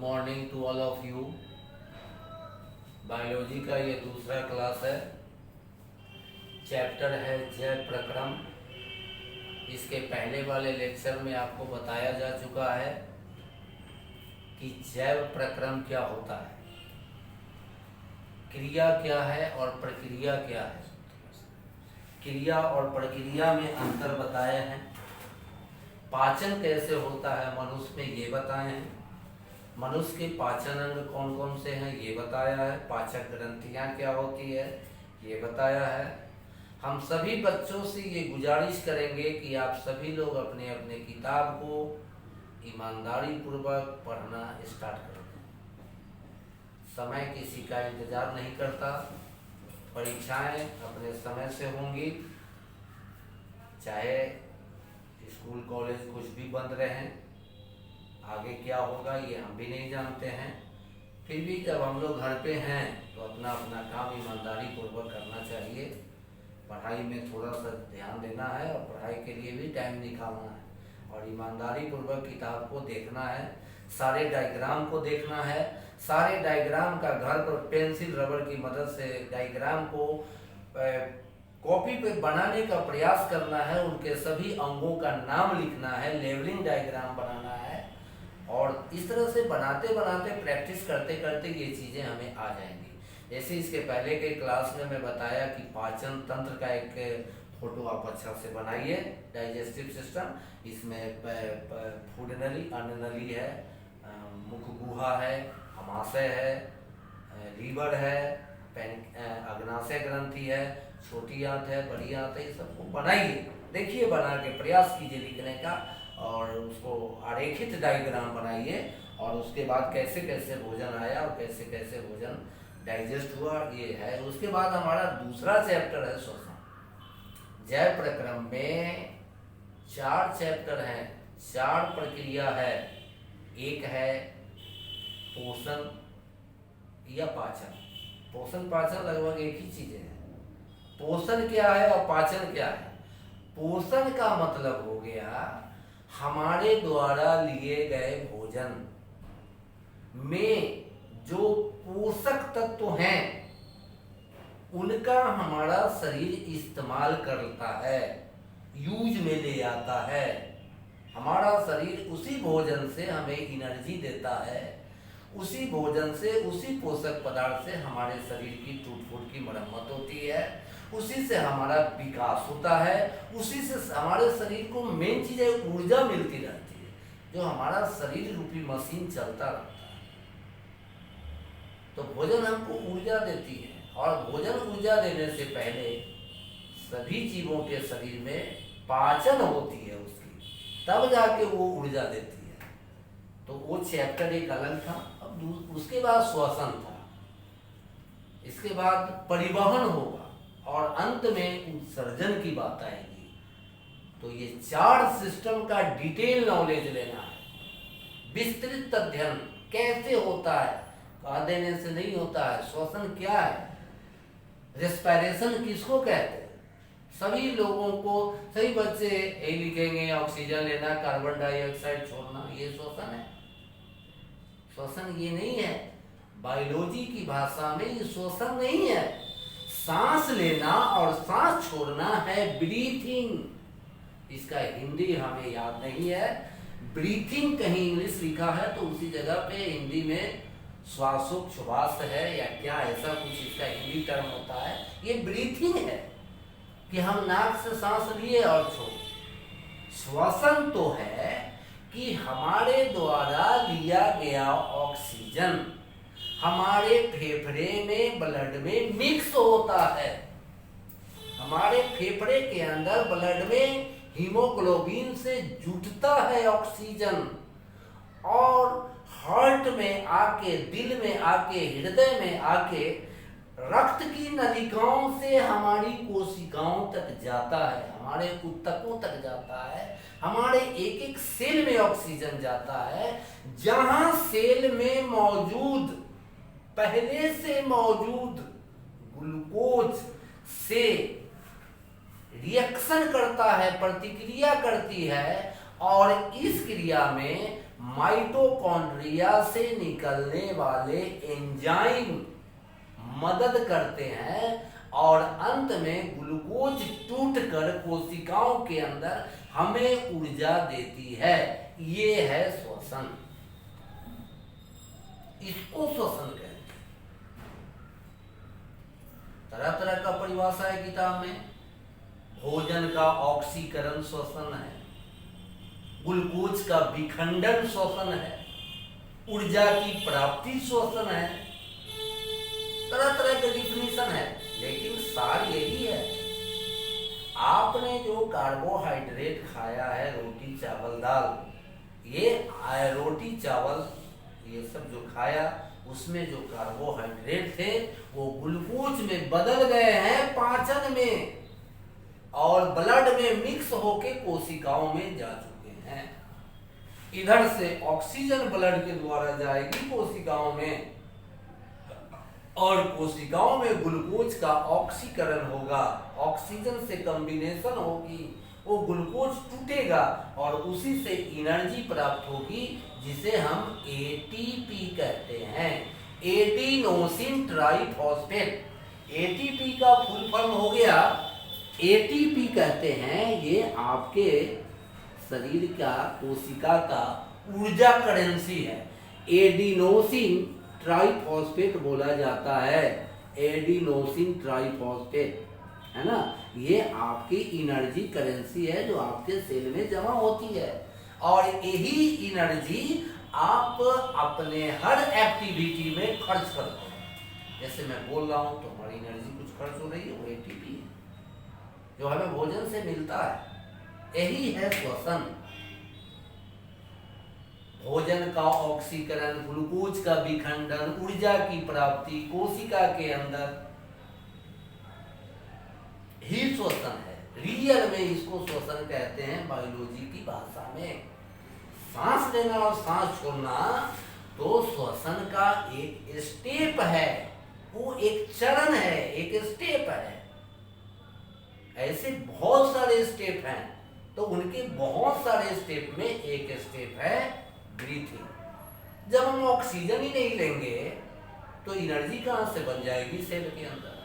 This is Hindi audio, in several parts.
Morning to all of you. Biology का ये दूसरा क्लास है। चैप्टर है जैव प्रक्रम। इसके पहले वाले लेक्चर में आपको बताया जा चुका है कि जैव प्रक्रम क्या होता है, क्रिया क्या है और प्रक्रिया क्या है। क्रिया और प्रक्रिया में अंतर बताए हैं। पाचन कैसे होता है मनुष्य में ये बताए हैं। मनुष्य के पाचन अंग कौन कौन से हैं ये बताया है। पाचक ग्रंथियां क्या होती है ये बताया है। हम सभी बच्चों से ये गुजारिश करेंगे कि आप सभी लोग अपने अपने किताब को ईमानदारी पूर्वक पढ़ना स्टार्ट कर दें। समय किसी का इंतजार नहीं करता। परीक्षाएं अपने समय से होंगी, चाहे स्कूल कॉलेज कुछ भी बंद रहें। आगे क्या होगा ये हम भी नहीं जानते हैं। फिर भी जब हम लोग घर पे हैं तो अपना अपना काम ईमानदारी पूर्वक करना चाहिए। पढ़ाई में थोड़ा सा ध्यान देना है और पढ़ाई के लिए भी टाइम निकालना है और ईमानदारी पूर्वक किताब को देखना है। सारे डायग्राम को देखना है। सारे डायग्राम का घर पर पेंसिल रबर की मदद से डायग्राम को कॉपी पे बनाने का प्रयास करना है। उनके सभी अंगों का नाम लिखना है, लेवलिंग डायग्राम बनाना है और इस तरह से बनाते बनाते प्रैक्टिस करते करते ये चीज़ें हमें आ जाएंगी। जैसे इसके पहले के क्लास में मैं बताया कि पाचन तंत्र का एक फोटो आप अच्छा से बनाइए। डाइजेस्टिव सिस्टम, इसमें फूड नली, अन्न नली है, मुख गुहा है, अमाशय है, लीवर है, अग्नाशय ग्रंथि है, छोटी आंत है, बड़ी आंत है। ये सबको बनाइए, देखिए, बना के प्रयास कीजिए लिखने का और उसको आरेखित डायग्राम बनाइए और उसके बाद कैसे कैसे भोजन आया और कैसे कैसे भोजन डाइजेस्ट हुआ ये है। उसके बाद हमारा दूसरा चैप्टर है श्वसन। जैव प्रक्रम में 4 चैप्टर हैं, 4 प्रक्रिया है। एक है पोषण या पाचन। पोषण पाचन लगभग एक ही चीजें हैं। पोषण क्या है और पाचन क्या है। पोषण का मतलब हो गया हमारे द्वारा लिए गए भोजन में जो पोषक तत्व हैं उनका हमारा शरीर इस्तेमाल करता है, यूज में ले आता है। हमारा शरीर उसी भोजन से हमें एनर्जी देता है, उसी भोजन से, उसी पोषक पदार्थ से हमारे शरीर की टूट फूट की मरम्मत होती है, उसी से हमारा विकास होता है, उसी से हमारे शरीर को मेन चीज़ है ऊर्जा मिलती रहती है, जो हमारा शरीर रूपी मशीन चलता रहता है। तो भोजन हमको ऊर्जा देती है और भोजन ऊर्जा देने से पहले सभी जीवों के शरीर में पाचन होती है उसकी, तब जाके वो ऊर्जा देती है। तो वो चैप्टर एक अलग था। अब उसके बाद श्वसन था, इसके बाद परिवहन होगा और अंत में उत्सर्जन की बात आएगी। तो ये 4 सिस्टम का डिटेल नॉलेज लेना है, विस्तृत अध्ययन कैसे होता है, कह देने से नहीं होता है। श्वसन क्या है, रेस्पिरेशन किसको कहते हैं। सभी लोगों को, सभी बच्चे यही लिखेंगे ऑक्सीजन लेना, कार्बन डाइऑक्साइड छोड़ना, ये श्वसन है। श्वसन ये नहीं है, बायोलॉजी की भाषा में ये श्वसन नहीं है। सांस लेना और सांस छोड़ना है ब्रीथिंग। इसका हिंदी हमें याद नहीं है। ब्रीथिंग कहीं इंग्लिश लिखा है तो उसी जगह पे हिंदी में श्वासोच्छ्वास है या क्या, ऐसा कुछ इसका हिंदी टर्म होता है। ये ब्रीथिंग है कि हम नाक से सांस लिए और छोड़े। श्वसन तो है कि हमारे द्वारा लिया गया ऑक्सीजन हमारे फेफड़े में, ब्लड में मिक्स होता है। हमारे फेफड़े के अंदर ब्लड में हीमोग्लोबिन से जुटता है ऑक्सीजन और हार्ट में आके, दिल में आके, हृदय में आके रक्त की नलिकाओं से हमारी कोशिकाओं तक जाता है, हमारे ऊतकों तक जाता है, हमारे एक एक सेल में ऑक्सीजन जाता है। जहां सेल में मौजूद, पहले से मौजूद ग्लूकोज से रिएक्शन करता है, प्रतिक्रिया करती है और इस क्रिया में माइटोकॉन्ड्रिया से निकलने वाले एंजाइम मदद करते हैं और अंत में ग्लूकोज टूटकर कोशिकाओं के अंदर हमें ऊर्जा देती है। ये है श्वसन, इसको श्वसन कहते हैं। तरह तरह का परिभाषा है किताब में। भोजन का ऑक्सीकरण श्वसन है, ग्लूकोज का विखंडन श्वसन है, ऊर्जा की प्राप्ति श्वसन है। तरह तरह के डिफिनीशन है, लेकिन सार यही है। आपने जो कार्बोहाइड्रेट खाया है, रोटी चावल दाल, ये रोटी चावल ये सब जो खाया, उसमें जो कार्बोहाइड्रेट थे वो ग्लूकोज में बदल गए हैं पाचन में और ब्लड में मिक्स होके कोशिकाओं में जा चुके हैं। इधर से ऑक्सीजन ब्लड के द्वारा जाएगी कोशिकाओं में और कोशिकाओं में ग्लूकोज का ऑक्सीकरण होगा, ऑक्सीजन से कॉम्बिनेशन होगी, वो ग्लूकोज टूटेगा और उसी से एनर्जी प्राप्त होगी, जिसे हम एटीपी कहते हैं, एडिनोसिन ट्राइफॉस्फेट। एटीपी का फुल फॉर्म हो गया, एटीपी कहते हैं, ये आपके शरीर का कोशिका का ऊर्जा करेंसी है। एडिनोसिन ट्राइफॉस्फेट बोला जाता है, एडिनोसिन ट्राइफॉस्फेट, है ना। ये आपकी एनर्जी करेंसी है जो आपके सेल में जमा होती है और यही एनर्जी आप अपने हर एक्टिविटी में खर्च करते हैं। जैसे मैं बोल रहा हूँ तो हमारी एनर्जी कुछ खर्च हो रही है, वो एटीपी है जो हमें भोजन से मिलता है। यही है श्वसन। भोजन का ऑक्सीकरण, ग्लूकोज का विखंडन, ऊर्जा की प्राप्ति कोशिका के अंदर ही श्वसन है। रियल में इसको श्वसन कहते हैं बायोलॉजी की भाषा में। सांस लेना और सांस छोड़ना तो श्वसन का एक स्टेप है, वो एक चरण है, एक स्टेप है। ऐसे बहुत सारे स्टेप हैं, तो उनके बहुत सारे स्टेप में एक स्टेप है ब्रीथिंग। जब हम ऑक्सीजन ही नहीं लेंगे तो एनर्जी कहां से बन जाएगी सेल के अंदर।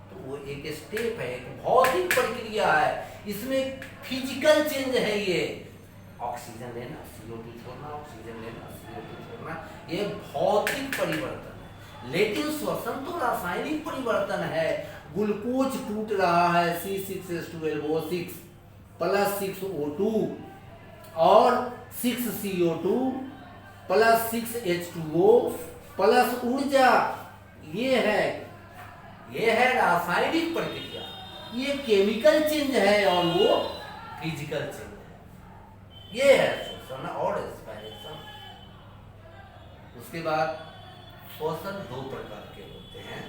तो वो एक स्टेप है, एक भौतिक प्रक्रिया है, इसमें फिजिकल चेंज है। ये ऑक्सीजन लेना, CO2 छोड़ना, ऑक्सीजन लेना, CO2 छोड़ना, ये भौतिक परिवर्तन है। लेकिन श्वसन तो रासायनिक परिवर्तन है। ग्लूकोज टूट रहा है, C6H12O6 प्लस 6O2 और 6CO2 प्लस 6H2O प्लस ऊर्जा। ये है रासायनिक प्रक्रिया, ये केमिकल चेंज है और वो फिजिकल चेंज है। ये है श्वसन और रेस्पिरेशन। उसके बाद श्वसन दो प्रकार के होते हैं।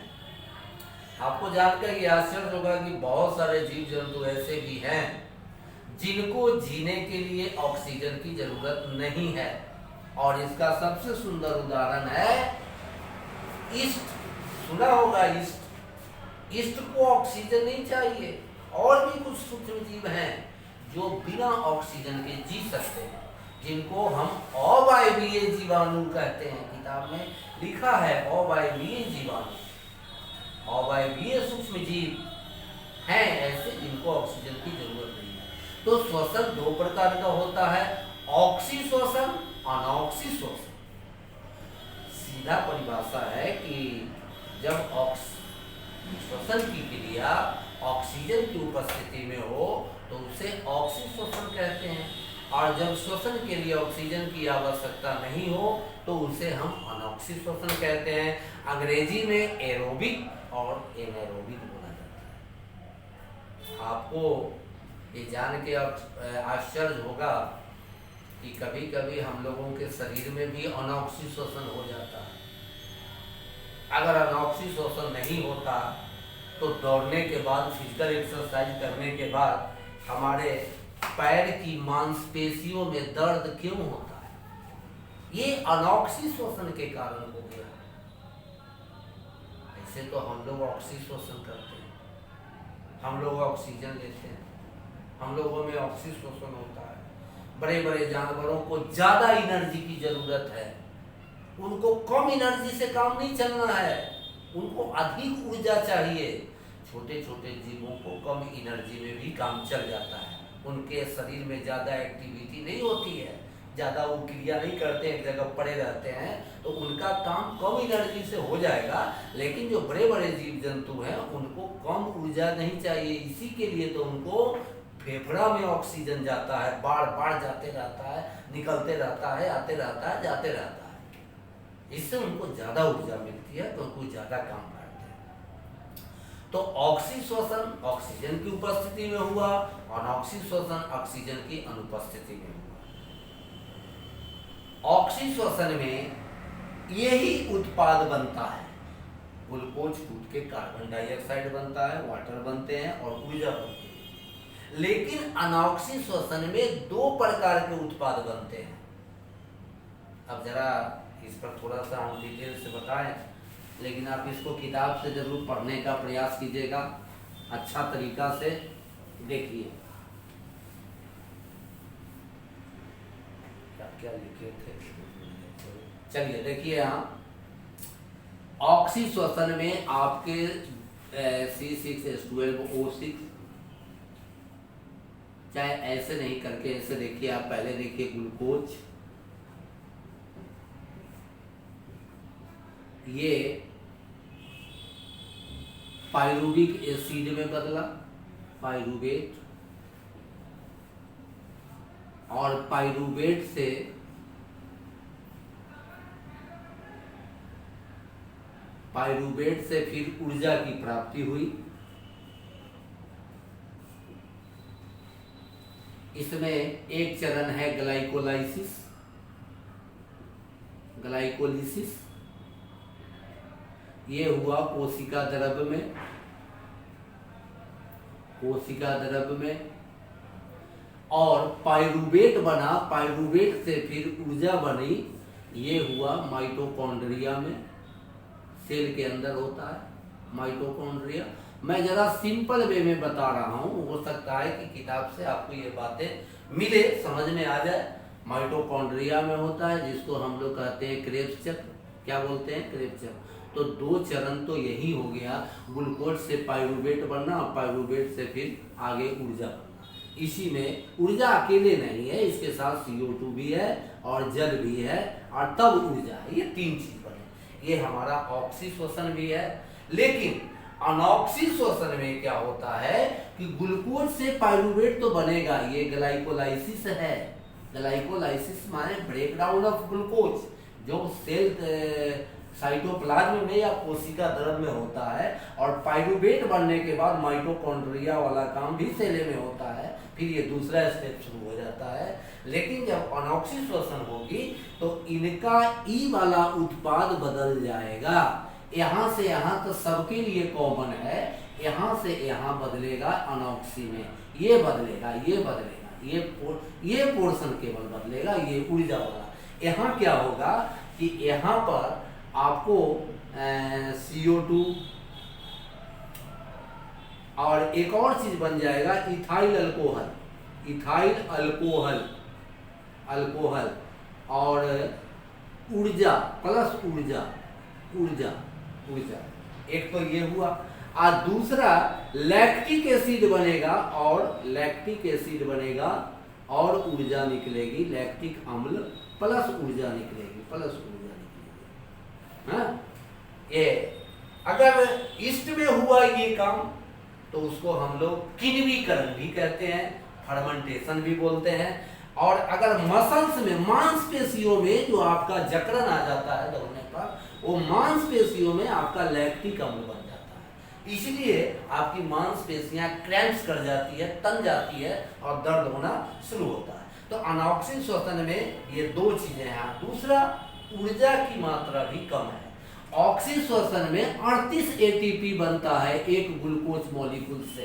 आपको जानकर ये आश्चर्य होगा कि बहुत सारे जीव जंतु ऐसे भी हैं जिनको जीने के लिए ऑक्सीजन की जरूरत नहीं है, और इसका सबसे सुंदर उदाहरण है ईस्ट। सुना होगा ईस्ट। ईस्ट को ऑक्सीजन नहीं चाहिए। और भी कुछ सूक्ष्म जीव हैं जो बिना ऑक्सीजन के जी सकते हैं, जिनको हम अवायवीय जीवाणु कहते हैं। किताब में लिखा है अवायवीय जीवाणु, अवायवीय सूक्ष्म जीव हैं ऐसे जिनको ऑक्सीजन की जरूरत नहीं है। तो श्वसन दो प्रकार का होता है, ऑक्सी श्वसन, अनऑक्सी श्वसन। सीधा परिभाषा है कि जब श्वसन की क्रिया ऑक्सीजन की उपस्थिति में हो तो उसे ऑक्सी श्वसन कहते हैं, और जब श्वसन के लिए ऑक्सीजन की आवश्यकता नहीं हो तो उसे हम अनऑक्सी श्वसन कहते हैं। अंग्रेजी में एरोबिक और एनारोबिक बोला जाता है। आपको ये जान के आश्चर्य होगा कि कभी कभी हम लोगों के शरीर में भी अनऑक्सी श्वसन हो जाता है। अगर अनऑक्सी श्वसन नहीं होता तो दौड़ने के बाद, फिजिकल एक्सरसाइज करने के बाद हमारे पैर की मांसपेशियों में दर्द क्यों होता है? ये अनऑक्सी श्वसन के कारण हो गया। ऐसे तो हम लोग ऑक्सी श्वसन करते हैं, हम लोग ऑक्सीजन लेते हैं, हम लोगों में ऑक्सीटोसिन होता है। बड़े बड़े जानवरों को ज़्यादा एनर्जी की ज़रूरत है, उनको कम एनर्जी से काम नहीं चलना है, उनको अधिक ऊर्जा चाहिए। छोटे छोटे जीवों को कम एनर्जी में भी काम चल जाता है, उनके शरीर में ज़्यादा एक्टिविटी नहीं होती है, ज़्यादा वो क्रिया नहीं करते, एक जगह पड़े रहते हैं, तो उनका काम कम एनर्जी से हो जाएगा। लेकिन जो बड़े बड़े जीव जंतु हैं उनको कम ऊर्जा नहीं चाहिए, इसी के लिए तो उनको फेफड़ा में ऑक्सीजन जाता है, बार बार जाते रहता है, निकलते रहता है, आते रहता है, जाते रहता है। इससे उनको ज़्यादा ऊर्जा मिलती है, तो उनको ज़्यादा काम करते हैं। तो ऑक्सीश्वसन ऑक्सीजन की उपस्थिति में हुआ, और ऑक्सीश्वसन ऑक्सीजन की अनुपस्थिति में हुआ। ऑक्सीश्वसन में यही उत्पाद बनता है, ग्लूकोज टूट के कार्बन डाइऑक्साइड बनता है, वाटर बनते हैं और ऊर्जा बनती है। लेकिन अनॉक्सीश्वसन में दो प्रकार के उत्पाद बनते हैं। अब जरा इस पर थोड़ा सा हम डिटेल से बताएं, लेकिन आप इसको किताब से जरूर पढ़ने का प्रयास कीजिएगा, अच्छा तरीका से देखिए क्या लिखे थे। चलिए देखिए, यहाँ ऑक्सीश्वसन में आपके C6H12O6, चाहे ऐसे नहीं करके ऐसे देखिए, आप पहले देखिए ग्लूकोज, ये पाइरूविक एसिड में बदला, पाइरूवेट, और पाइरूवेट से फिर ऊर्जा की प्राप्ति हुई। इसमें एक चरण है ग्लाइकोलाइसिस, ये हुआ कोशिका द्रव्य में, और पाइरूवेट बना, पाइरूवेट से फिर ऊर्जा बनी, ये हुआ माइटोकॉन्ड्रिया में, सेल के अंदर होता है माइटोकॉन्ड्रिया। मैं जरा सिंपल वे में बता रहा हूँ, हो सकता है कि किताब से आपको ये बातें मिले, समझ में आ जाए। माइटोकॉन्ड्रिया में होता है, जिसको हम लोग कहते हैं क्रेब्स चक्र। क्या बोलते हैं? क्रेब्स चक्र। तो दो चरण तो यही हो गया, ग्लूकोज से पाइरूवेट बनना, पाइरूवेट से फिर आगे ऊर्जा बनना। इसी में ऊर्जा अकेले नहीं है, इसके साथ CO2 भी है और जल भी है, और तब ऊर्जा है। ये तीन चीज बने, ये हमारा ऑक्सीश्वसन भी है। लेकिन अनॉक्सीश्वसन में क्या होता है कि ग्लूकोज से पाइरूवेट तो बनेगा, ये ग्लाइकोलाइसिस है। ग्लाइकोलाइसिस माने ब्रेक डाउन ऑफ ग्लूकोज, जो सेल साइटोप्लाज्म में या कोशिका द्रव्य में होता है, और पाइरूवेट बनने के बाद माइटोकॉन्ड्रिया वाला काम भी सेले में होता है, फिर ये दूसरा स्टेप शुरू हो जाता है। लेकिन जब अनॉक्सीश्वसन होगी तो इनका ई वाला उत्पाद बदल जाएगा। यहाँ से यहाँ तो सबके लिए कॉमन है, यहाँ से यहाँ बदलेगा अनॉक्सी में, ये बदलेगा, ये पोर्शन केवल बदलेगा, ये ऊर्जा वाला। यहाँ क्या होगा कि यहाँ पर आपको CO2 और एक और चीज बन जाएगा इथाइल अल्कोहल और ऊर्जा प्लस ऊर्जा। एक तो ये हुआ, और दूसरा लैक्टिक एसिड बनेगा, और ऊर्जा निकलेगी, लैक्टिक अम्ल प्लस ऊर्जा निकलेगी। हाँ? ये अगर ईस्ट में हुआ ये काम तो उसको हम लोग किण्वीकरण भी कहते हैं, फर्मेंटेशन भी बोलते हैं। और अगर मसल्स में, मांसपेशियों में जो आपका जकड़न आ जाता है दौड़ने पर, वो मांसपेशियों में आपका लैक्टिक अम्ल बन जाता है, इसलिए आपकी मांसपेशियां क्रैम्प्स कर जाती है, तन जाती है और दर्द होना शुरू होता है। तो अनॉक्सीश्वसन में ये दो चीजें हैं। दूसरा, ऊर्जा की मात्रा भी कम है। ऑक्सीश्वसन में 38 ATP बनता है एक ग्लूकोज मॉलिक्यूल से,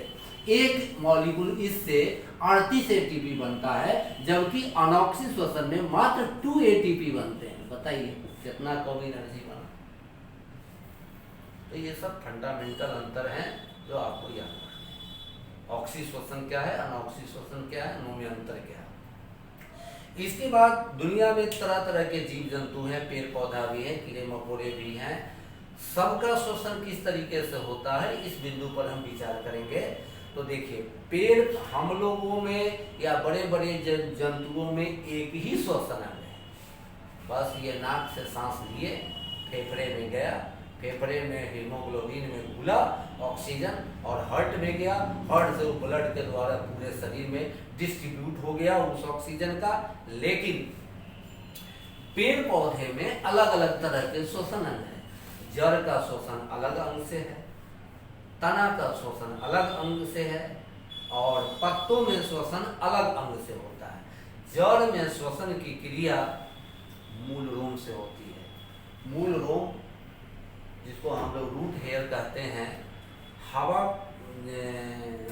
एक मॉलिक्यूल इससे 38 ATP बनता है, जबकि अनॉक्सीश्वसन में मात्र 2 ATP बनते हैं। बताइए कितना कम एनर्जी बना। तो ये सब फंडामेंटल अंतर हैं जो आपको याद रखना है। ऑक्सी श्वसन क्या है, अनऑक्सी श्वसन क्या है, उनमें अंतर क्या है। इसके बाद दुनिया में तरह तरह के जीव जंतु हैं, पेड़ पौधा भी है, कीड़े मकोड़े भी हैं। सबका श्वसन किस तरीके से होता है इस बिंदु पर हम विचार करेंगे। तो देखिए, पेड़ हम लोगों में या बड़े बड़े जंतुओं में एक ही श्वसन अंग है। बस ये नाक से सांस लिए, फेफड़े में गया, फेफड़े में हीमोग्लोबिन में घुला ऑक्सीजन और हार्ट में गया, हार्ट से वो ब्लड के द्वारा पूरे शरीर में डिस्ट्रीब्यूट हो गया उस ऑक्सीजन का। लेकिन पेड़ पौधे में अलग अलग तरह के श्वसन अंग है। जड़ का श्वसन अलग अंग से है, तना का श्वसन अलग अंग से है, और पत्तों में श्वसन अलग अंग से होता है। जड़ में श्वसन की क्रिया मूल रोम से होती है। मूल रोम, जिसको हम लोग रूट हेयर कहते हैं,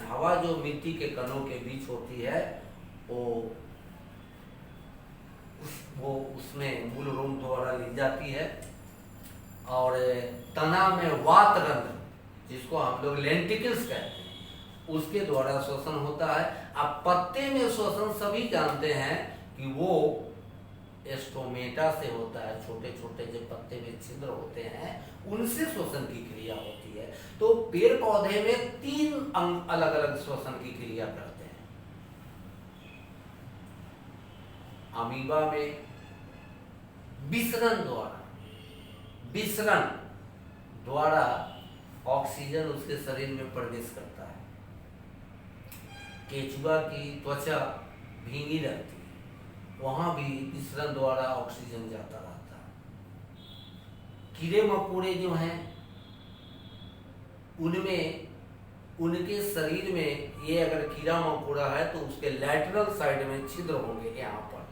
हवा जो मिट्टी के कणों के बीच होती है वो उसमें मूल रोम द्वारा ली जाती है। और तना में वात रंध्र, जिसको हम लोग लेंटिकल्स कहते हैं, उसके द्वारा श्वसन होता है। अब पत्ते में श्वसन सभी जानते हैं कि वो एस्टोमेटा से होता है। छोटे छोटे जो पत्ते में छिद्र होते हैं उनसे श्वसन की क्रिया होती है। तो पेड़ पौधे में 3 अंग अलग अलग श्वसन की क्रिया करते हैं। अमीबा में विसरण द्वारा ऑक्सीजन उसके शरीर में प्रवेश करता है। केचुआ की त्वचा भीनी रहती है, वहां भी विसरण द्वारा ऑक्सीजन जाता रहता है। कीड़े मकोड़े जो हैं उनमें, उनके शरीर में ये अगर कीड़ा मकोड़ा है तो उसके लैटरल साइड में छिद्र होंगे। यहाँ पर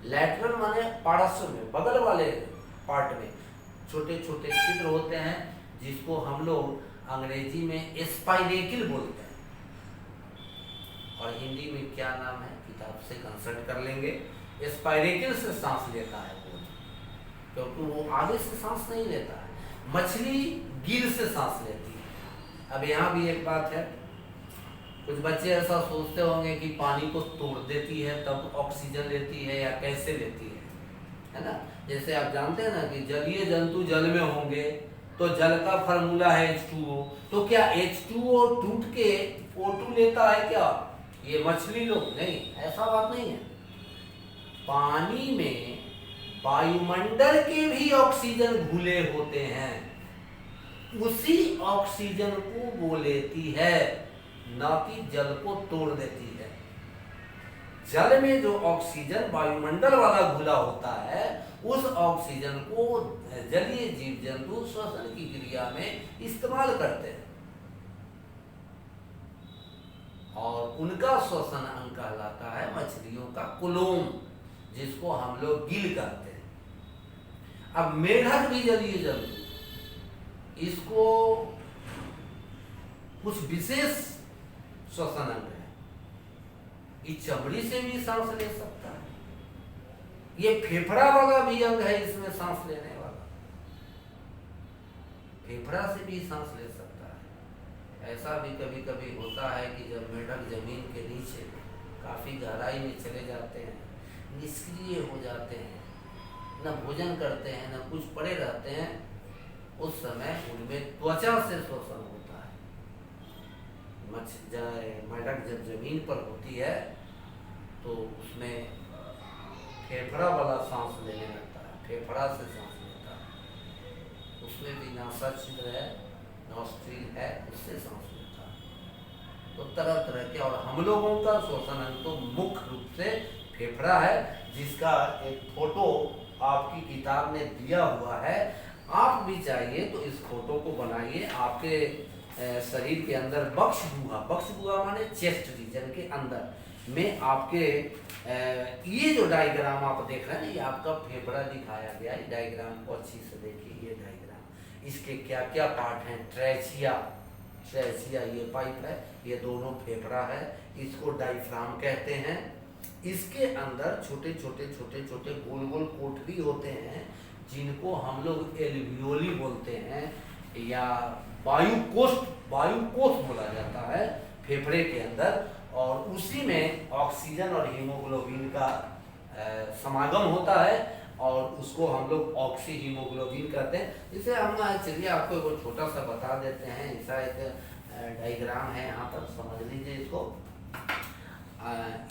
लैटरल माने पार्श्व में, बगल वाले पार्ट में छोटे छोटे छिद्र होते हैं, जिसको हम लोग अंग्रेजी में स्पाइरेकिल बोलते हैं। और हिंदी में क्या नाम है किताब से कंसल्ट कर लेंगे। स्पाइरेकिल से सांस लेता है वो, क्योंकि वो आगे से सांस नहीं लेता है। मछली गिल से सांस लेती है। अब यहाँ भी एक बात है, कुछ बच्चे ऐसा सोचते होंगे कि पानी को तोड़ देती है तब ऑक्सीजन लेती है, या कैसे लेती है ना। जैसे आप जानते हैं ना कि जलीय जंतु जल में होंगे तो जल का फार्मूला है H2O। तो क्या H2O टूट के O2 लेता है क्या ये मछली लोग? नहीं, ऐसा बात नहीं है। पानी में वायुमंडल के भी ऑक्सीजन घुले होते हैं, उसी ऑक्सीजन को वो लेती है, ना कि जल को तोड़ देती है। जल में जो ऑक्सीजन वायुमंडल वाला घुला होता है, उस ऑक्सीजन को जलीय जीव जंतु श्वसन की क्रिया में इस्तेमाल करते हैं, और उनका श्वसन अंग कहलाता है मछलियों का कुलोम, जिसको हम लोग गिल कहते हैं। अब मेढक भी जलीय जंतु, इसको कुछ विशेष श्वसन अंग है। ये चमड़ी से भी सांस ले सकता है, ये फेफड़ा वाला भी अंग है, इसमें सांस लेने वाला, फेफड़ा से भी सांस ले सकता है। ऐसा भी कभी कभी होता है कि जब मेढक जमीन के नीचे काफी गहराई में चले जाते हैं, निष्क्रिय हो जाते हैं, न भोजन करते हैं न कुछ पड़े रहते हैं, उस समय उनमें त्वचा से श्वसन होता है। मेढक जब जमीन पर होती है तो उसमें फेफड़ा वाला सांस लेने लगता है, फेफड़ा से सांस लेता है। उसमें भी नासा छिद्र है, नॉस्ट्रिल है, उससे सांस लेता है। तो तरह तरह के, और हम लोगों का श्वसन अंग तो मुख्य रूप से फेफड़ा है, जिसका एक फोटो आपकी किताब में दिया हुआ है। आप भी चाहिए तो इस फोटो को बनाइए, आपके शरीर के अंदर बक्ष गुहा माने चेस्ट रीजन के अंदर में आपके ये जो डायग्राम आप देख रहे हैं, ये आपका फेफड़ा दिखाया गया है। डायग्राम को अच्छी से देखिए, ये डायग्राम, इसके क्या क्या पार्ट हैं। ट्रेचिया ये पाइप है, ये दोनों फेफड़ा है, इसको डायफ्राम कहते हैं। इसके अंदर छोटे छोटे गोल गोल कोठरी होते हैं, जिनको हम लोग एल्वियोली बोलते हैं, या वायुकोष बोला जाता है। फेफड़े के अंदर, और उसी में ऑक्सीजन और हीमोग्लोबिन का समागम होता है, और उसको हम लोग ऑक्सी हीमोग्लोबिन कहते हैं। इसे हम चलिए आपको वो छोटा सा बता देते हैं। ऐसा एक डायग्राम है, यहाँ पर समझ लीजिए इसको।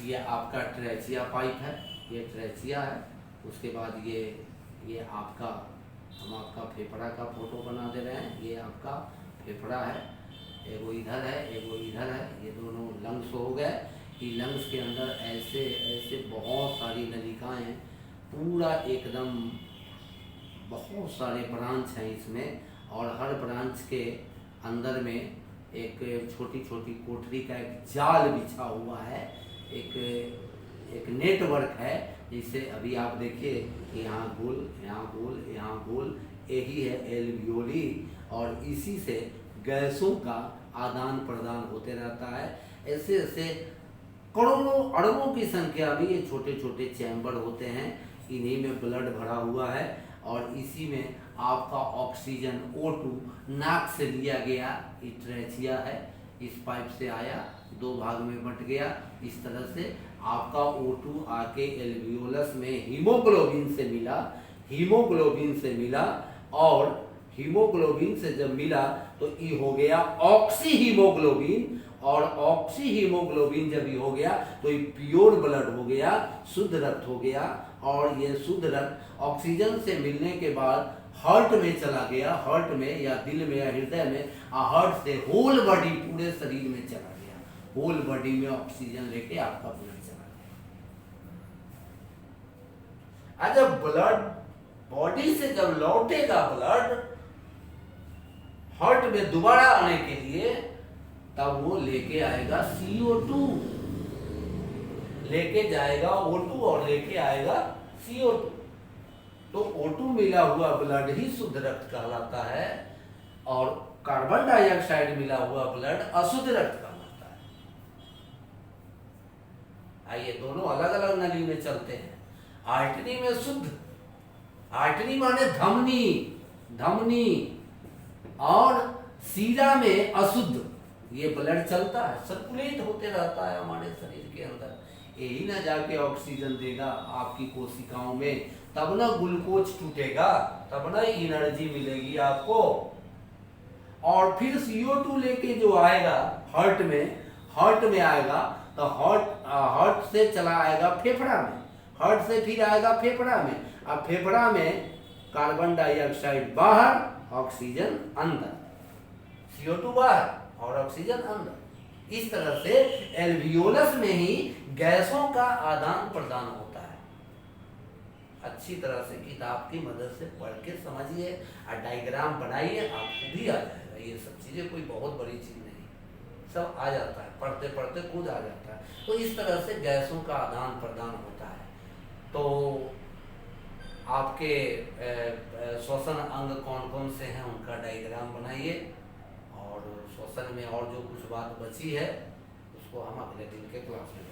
ये आपका ट्रेचिया पाइप है, ये ट्रेचिया है। उसके बाद ये आपका, हम आपका फेफड़ा का फोटो बना दे रहे हैं। ये आपका फेफड़ा है, एगो इधर है, एगो इधर है। ये दोनों लंग्स हो गए। ये लंग्स के अंदर ऐसे ऐसे बहुत सारी नलिकाएं हैं, पूरा एकदम बहुत सारे ब्रांच हैं इसमें, और हर ब्रांच के अंदर में एक छोटी छोटी कोठरी का एक जाल बिछा हुआ है, एक नेटवर्क है। जिससे अभी आप देखिए कि यहाँ गोल, यहाँ गोल, यहाँ गोल, यही है एल्वियोली, और इसी से गैसों का आदान प्रदान होते रहता है। ऐसे ऐसे करोड़ों अरबों की संख्या में ये छोटे छोटे चैम्बर होते हैं, इन्हीं में ब्लड भरा हुआ है, और इसी में आपका ऑक्सीजन O2 नाक से लिया गया, ये ट्रेचिया है, इस पाइप से आया, दो भाग में बंट गया। इस तरह से आपका O2 आके एल्वियोलस में हीमोग्लोबिन से मिला, हीमोग्लोबिन से मिला, और हीमोग्लोबिन से जब मिला तो ये हो गया ऑक्सी हीमोग्लोबिन, और ऑक्सी हीमोग्लोबिन जब ये हो गया तो ये प्योर ब्लड हो गया, शुद्ध रक्त हो गया। और ये शुद्ध रक्त ऑक्सीजन से मिलने के बाद हार्ट में चला गया, हार्ट में या दिल में या हृदय में, हार्ट से होल बॉडी, पूरे शरीर में चला गया, होल बॉडी में ऑक्सीजन लेके आपका ब्लड चला गया। जब ब्लड बॉडी से जब लौटेगा ब्लड हार्ट में दोबारा आने के लिए, तब वो लेके आएगा CO2, लेके जाएगा O2 और लेके आएगा CO2। तो O2 मिला हुआ ब्लड ही शुद्ध रक्त कहलाता है, और कार्बन डाइऑक्साइड मिला हुआ ब्लड अशुद्ध रक्त कहलाता है। आइए, दोनों अलग अलग नली में चलते हैं। आर्टरी में शुद्ध, आर्टरी माने धमनी, धमनी, और सीरा में अशुद्ध, ये ब्लड चलता है, सर्कुलेट होते रहता है हमारे शरीर के अंदर। यही ना जाके ऑक्सीजन देगा आपकी कोशिकाओं में, तब ना ग्लूकोज टूटेगा, तब ना एनर्जी मिलेगी आपको। और फिर CO2 लेके जो आएगा हार्ट में आएगा, तो हार्ट से चला आएगा फेफड़ा में, हार्ट से फिर आएगा फेफड़ा में। अब फेफड़ा में कार्बन डाइऑक्साइड बाहर, ऑक्सीजन अंदर, CO2 बाहर और ऑक्सीजन अंदर। इस तरह से एल्वियोलस में ही गैसों का आदान प्रदान होता है। अच्छी तरह से किताब की मदद से पढ़ के समझिए और डायग्राम बनाइए, आपको भी आ जाएगा। ये सब चीजें कोई बहुत बड़ी चीज नहीं, सब आ जाता है, पढ़ते पढ़ते खुद आ जाता है। तो इस तरह से गैसों का आदान प्रदान होता है। तो आपके श्वसन अंग कौन कौन से हैं उनका डायग्राम बनाइए, और श्वसन में और जो कुछ बात बची है उसको हम अगले दिन के क्लास में